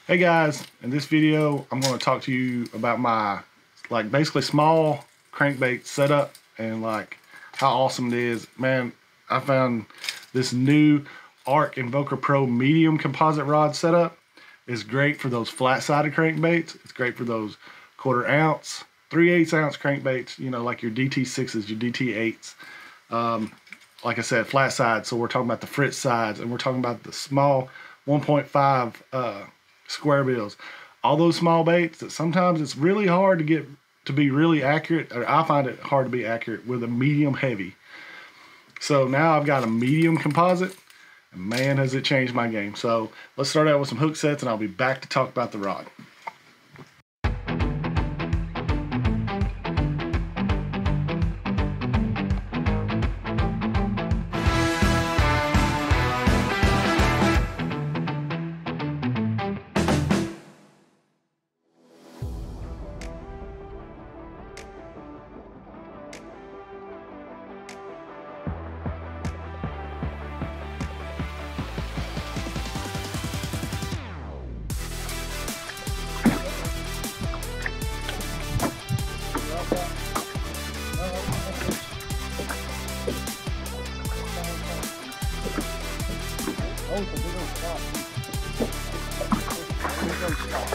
Hey guys, in this video I'm going to talk to you about my basically small crankbait setup and how awesome it is. Man, I found this new Ark Invoker Pro Medium Composite rod setup. It's great for those flat-sided crankbaits. It's great for those 1/4 ounce, 3/8 ounce crankbaits, you know, like your DT6s, your DT8s. Like I said, flat side, so we're talking about the Fritz sides, and we're talking about the small 1.5 square bills. All those small baits that sometimes it's really hard to get to be really accurate, or I find it hard to be accurate with a medium heavy. So now I've got a medium composite, and man has it changed my game. So let's start out with some hook sets and I'll be back to talk about the rod. Oh, it's a big old spot. Big old spot.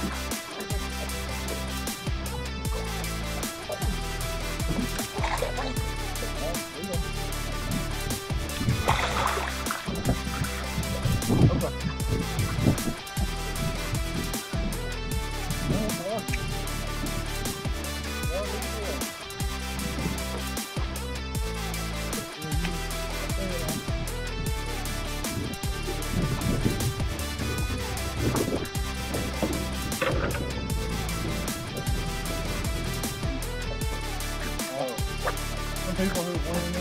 People who want to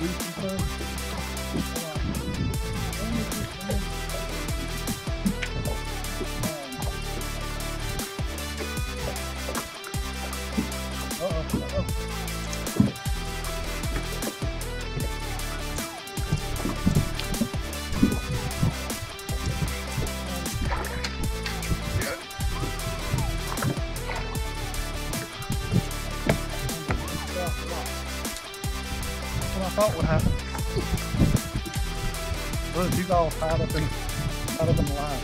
do some stuff. I thought would happen. Look, he's all tied up in the line.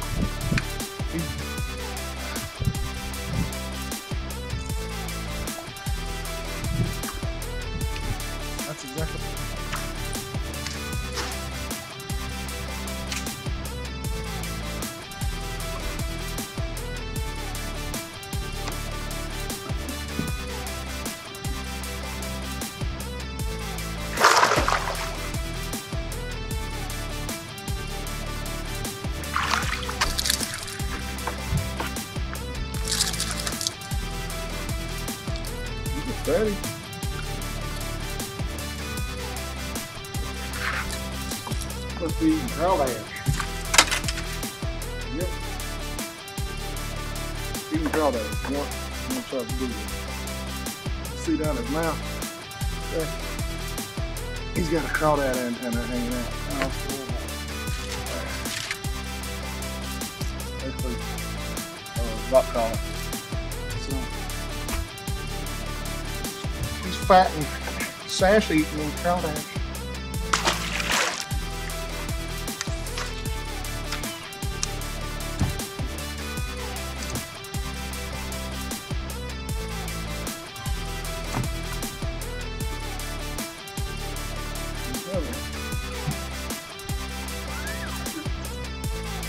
That's exactly. Ready? Must be eating trout ash. Yep. Eating trout ash. I'm gonna try to do this. See down his mouth? There. He's got a trout ash antenna hanging out. Basically, rock collar. So. He's fat and sash eating in trout ash.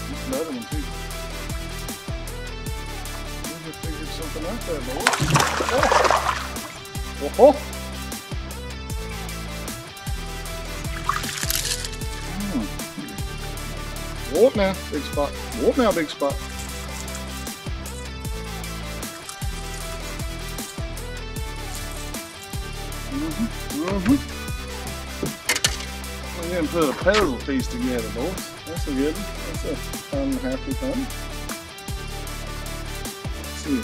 He's another one too. We just figured something out there, boy. Oh! Whoop now, big spot. Whoop now, big spot. We didn't put a puzzle piece together, boys. That's a good one. That's a fun and happy thing. Let's see.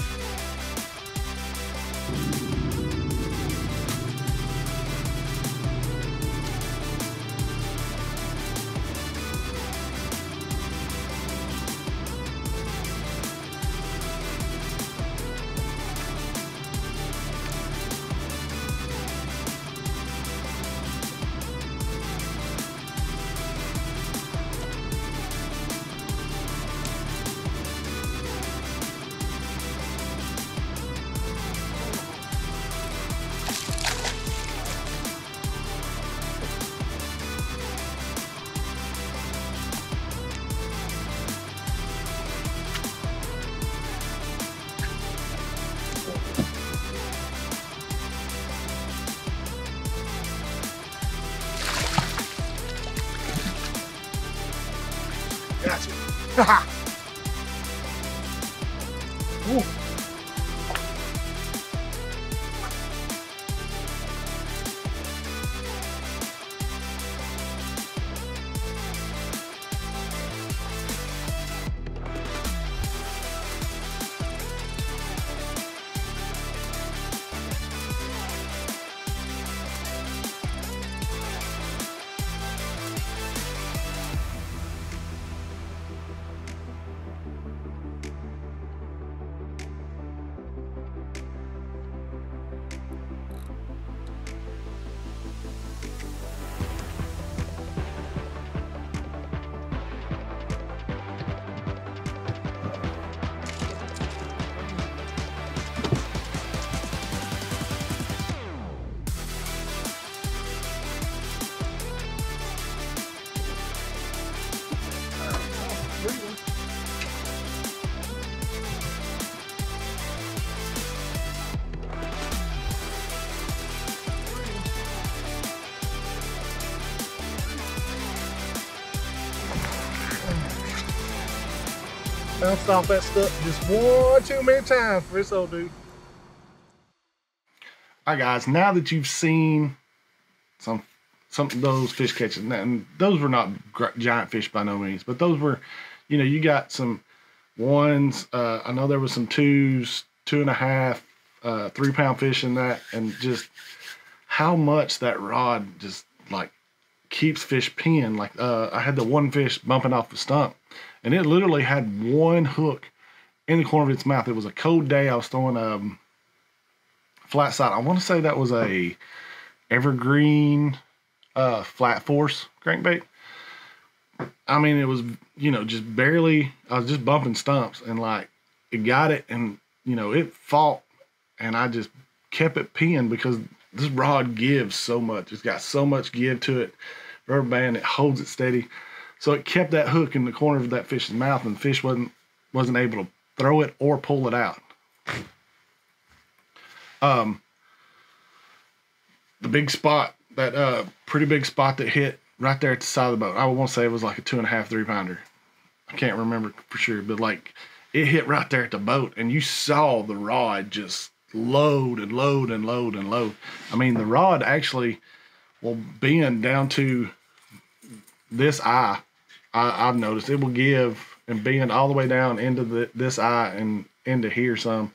Ooh. Bounced off that stuff just one too many times for this old dude. All right, guys, now that you've seen some of those fish catches, and those were not giant fish by no means, but those were, you know, you got some ones. I know there was some 2s, 2.5, 3 pound fish in that, and just how much that rod just like keeps fish pinned. Like I had the one fish bumping off the stump, and it literally had one hook in the corner of its mouth. It was a cold day. I was throwing flat side. I want to say that was a evergreen flat force crankbait. I mean, it was, you know, just barely, I was just bumping stumps, and like it got it, and you know, it fought, and I just kept it pinned because this rod gives so much. It's got so much give to it. Rubber band, it holds it steady. So it kept that hook in the corner of that fish's mouth, and the fish wasn't able to throw it or pull it out. The big spot, that pretty big spot that hit right there at the side of the boat, I won't say it was like a 2.5, 3 pounder. I can't remember for sure, but like it hit right there at the boat, and you saw the rod just load and load and load and load. I mean, the rod actually will bend down to this eye. I've noticed it will give and bend all the way down into this eye and into here some.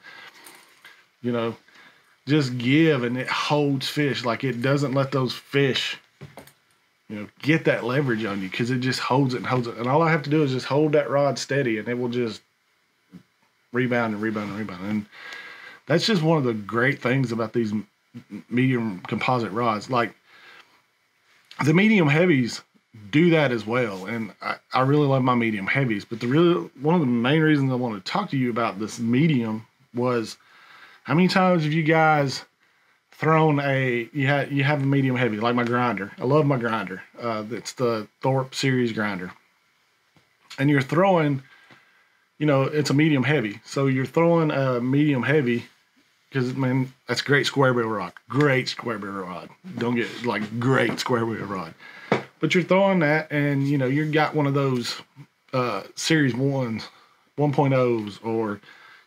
You know, just give, and it holds fish. Like it doesn't let those fish, you know, get that leverage on you, because it just holds it and holds it. And all I have to do is just hold that rod steady, and it will just rebound and rebound and rebound. And that's just one of the great things about these medium composite rods. Like the medium heavies do that as well, and I really love my medium heavies. But one of the main reasons I wanted to talk to you about this medium was, how many times have you guys thrown you have a medium heavy, like my grinder? I love my grinder. It's the Thorpe series grinder, and you're throwing, you know, it's a medium heavy, so you're throwing a medium heavy because, man, that's great square barrel rod. Great square barrel rod. Don't get, like, great square barrel rod. But you're throwing that, and, you know, you got one of those Series 1s, 1.0s, or,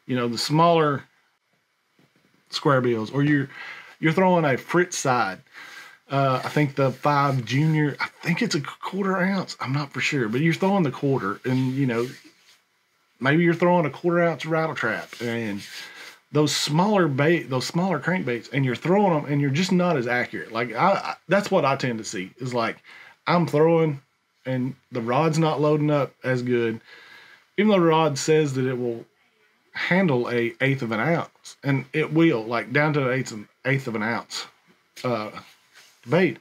you know, the smaller square bills, or you're throwing a Fritz side. I think the 5 Junior, I think it's a 1/4 ounce. I'm not for sure, but you're throwing the 1/4, and, you know, maybe you're throwing a 1/4 ounce rattle trap, and those smaller crankbaits, and you're throwing them, and you're just not as accurate. Like that's what I tend to see, is like I'm throwing, and the rod's not loading up as good, even though the rod says that it will handle a 1/8 of an ounce, and it will, like down to an eighth of an ounce bait,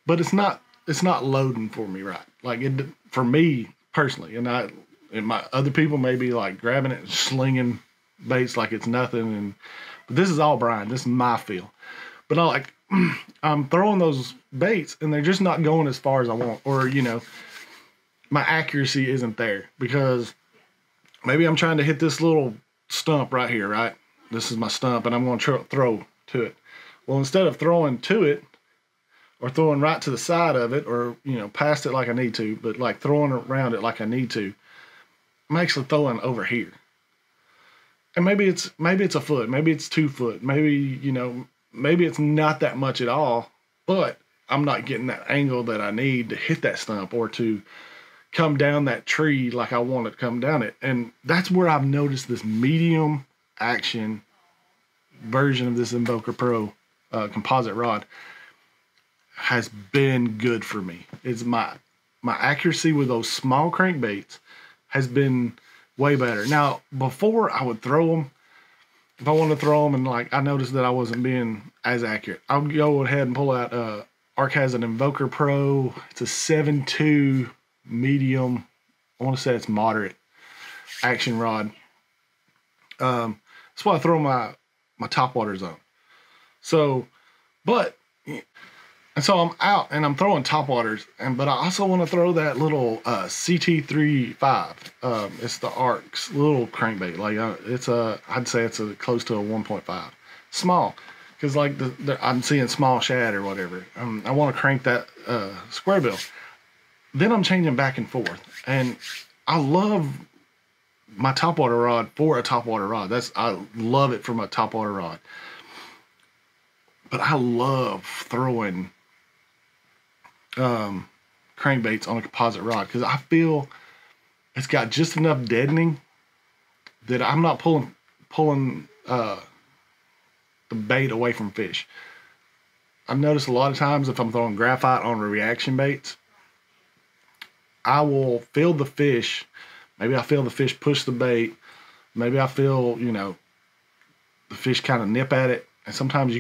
but it's not loading for me right. Like it, for me personally, and my other people may be like grabbing it and slinging baits like it's nothing, but this is all Brian. This is my feel. But I'm throwing those baits, and they're just not going as far as I want, or, you know, my accuracy isn't there, because maybe I'm trying to hit this little stump right here, right? This is my stump, and I'm going to throw to it. Well, instead of throwing to it, or throwing right to the side of it, or, you know, past it like I need to, but like throwing around it like I need to, I'm actually throwing over here. And maybe it's a foot, maybe it's 2 foot, maybe, you know, maybe it's not that much at all, but I'm not getting that angle that I need to hit that stump or to come down that tree like I want it to come down it. And that's where I've noticed this medium action version of this Invoker Pro composite rod has been good for me. It's my accuracy with those small crankbaits has been way better. Now, before I would throw them, if I wanted to throw them and like I noticed that I wasn't being as accurate, I would go ahead and pull out, Ark has an Invoker Pro. It's a 7.2 medium, I want to say it's moderate action rod. That's why I throw my top waters on. So, and so I'm out and I'm throwing top waters, but I also want to throw that little CT35. It's the Ark's little crankbait. Like I'd say it's close to a 1.5, small, because like I'm seeing small shad or whatever. I want to crank that square bill. Then I'm changing back and forth, and I love my topwater rod for a topwater rod. I love it from a topwater rod. But I love throwing crankbaits on a composite rod because I feel it's got just enough deadening that I'm not pulling the bait away from fish. I've noticed a lot of times if I'm throwing graphite on reaction baits, I will feel the fish. Maybe I feel the fish push the bait. Maybe I feel, you know, the fish kind of nip at it. And sometimes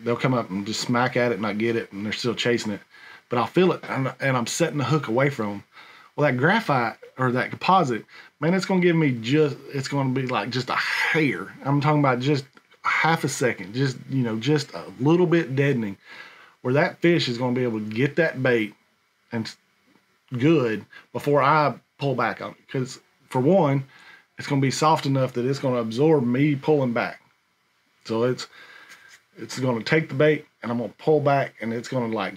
they'll come up and just smack at it and not get it, and they're still chasing it. But I'll feel it, and I'm setting the hook away from them. Well, that graphite or that composite, man, it's going to give me it's going to be like just a hair. I'm talking about just half a second, just, you know, just a little bit deadening, where that fish is going to be able to get that bait and good before I pull back on it. Because for one, it's going to be soft enough that it's going to absorb me pulling back. So it's going to take the bait, and I'm going to pull back, and it's going to like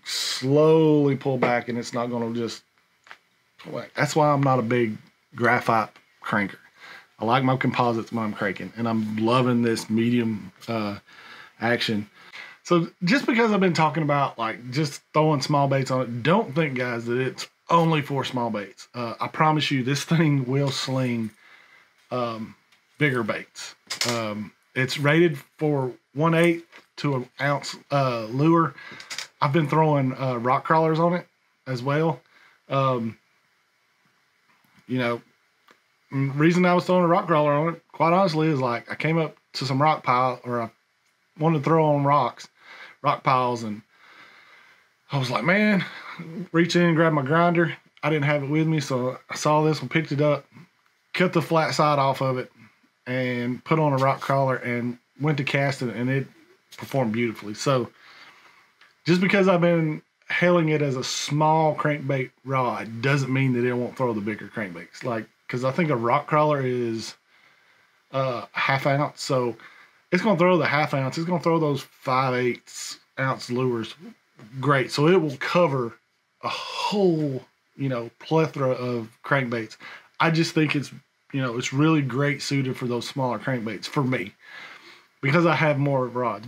slowly pull back, and it's not going to just pull back. That's why I'm not a big graphite cranker. I like my composites when I'm cranking, and I'm loving this medium action. So just because I've been talking about like just throwing small baits on it, don't think, guys, that it's only for small baits. I promise you this thing will sling bigger baits. It's rated for 1/8 to an ounce lure. I've been throwing rock crawlers on it as well. You know, reason I was throwing a rock crawler on it, quite honestly, is like I came up to some rock pile, or I wanted to throw on rock piles, and I was like, man, reach in and grab my grinder. I didn't have it with me, so I saw this one, picked it up, cut the flat side off of it, and put on a rock crawler and went to cast it, and it performed beautifully. So just because I've been hailing it as a small crankbait rod doesn't mean that it won't throw the bigger crankbaits. Like, because I think a rock crawler is ½ ounce, so it's going to throw the ½ ounce. It's going to throw those 5/8 ounce lures great. So it will cover a whole, you know, plethora of crankbaits. I just think it's, you know, it's really great suited for those smaller crankbaits for me because I have more rods.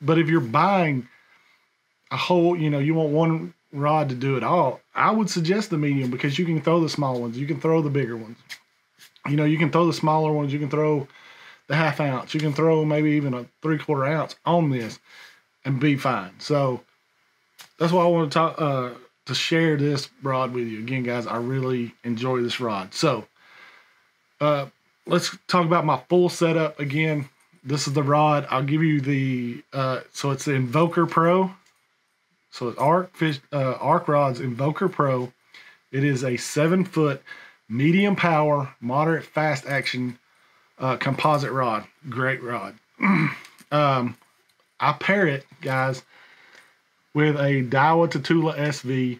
But if you're buying a whole, you know, you want one rod to do it all, I would suggest the medium because you can throw the small ones. You can throw the bigger ones. You know, you can throw the smaller ones. You can throw the ½ ounce. You can throw maybe even a 3/4 ounce on this and be fine. So that's why I want to talk, to share this rod with you. Again, guys, I really enjoy this rod. So let's talk about my full setup again. This is the rod. I'll give you the, so it's the Invoker Pro. So it's Ark Rods Invoker Pro. It is a 7-foot medium power, moderate fast action composite rod. Great rod. I pair it, guys, with a Daiwa Tatula SV,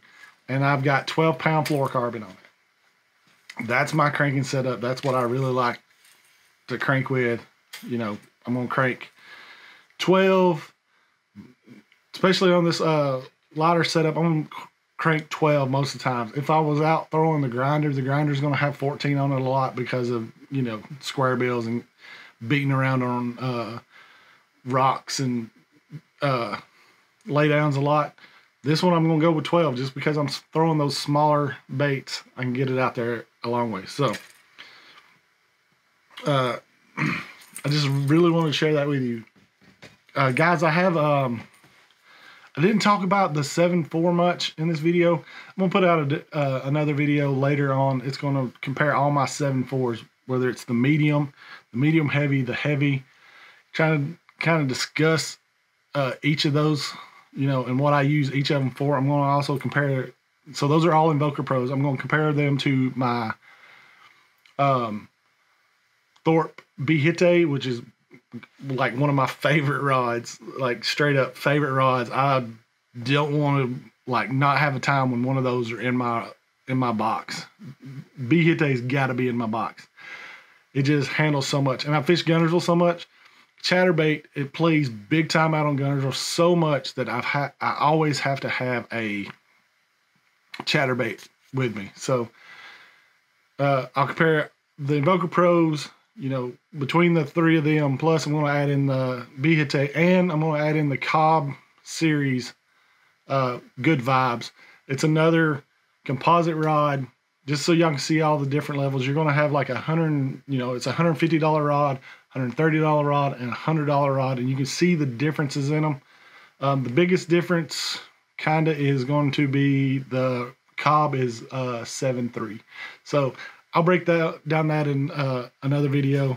and I've got 12-pound fluorocarbon on it. That's my cranking setup. That's what I really like to crank with. You know, I'm gonna crank 12, especially on this lighter setup. I'm gonna crank 12 most of the time. If I was out throwing the grinder's going to have 14 on it a lot because of, you know, square bills and beating around on rocks and lay downs a lot. This one I'm going to go with 12 just because I'm throwing those smaller baits. I can get it out there a long way. So I just really want to share that with you. Guys, I have I didn't talk about the 7.4 much in this video. I'm going to put out another video later on. It's going to compare all my 7.4s, whether it's the medium heavy, the heavy, trying to kind of discuss each of those, you know, and what I use each of them for. I'm going to also compare, so those are all Invoker Pros. I'm going to compare them to my Thorpe B-Hitte, which is like one of my favorite rods, like straight up favorite rods. I don't want to like not have a time when one of those are in my box. B-Hitte's got to be in my box. It just handles so much, and I fish Guntersville so much. Chatterbait, it plays big time out on Guntersville so much that I always have to have a chatterbait with me. So I'll compare the Invoker Pros, you know, between the three of them, plus I'm going to add in the B-Hitte, and I'm going to add in the Cobb series Good Vibes. It's another composite rod, just so y'all can see all the different levels. You're going to have like it's a $150 rod, $130 rod, and $100 rod, and you can see the differences in them. The biggest difference kind of is going to be the Cobb is 7.3. So I'll break down that in another video,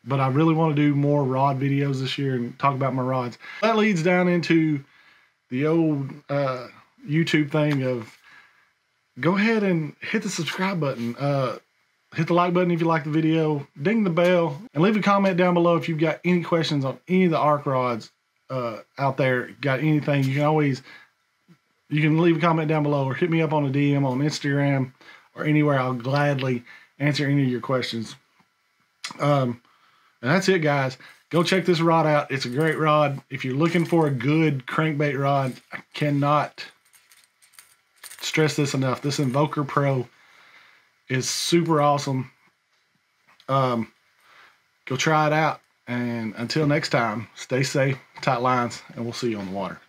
but I really want to do more rod videos this year and talk about my rods. That leads down into the old YouTube thing of go ahead and hit the subscribe button. Hit the like button if you like the video, ding the bell, and leave a comment down below if you've got any questions on any of the Ark rods out there. Got anything, you can leave a comment down below or hit me up on a DM on Instagram or anywhere. I'll gladly answer any of your questions. And that's it, guys. Go check this rod out. It's a great rod. If you're looking for a good crankbait rod, I cannot stress this enough. This Invoker Pro is super awesome. Go try it out. And until next time, stay safe, tight lines, and we'll see you on the water.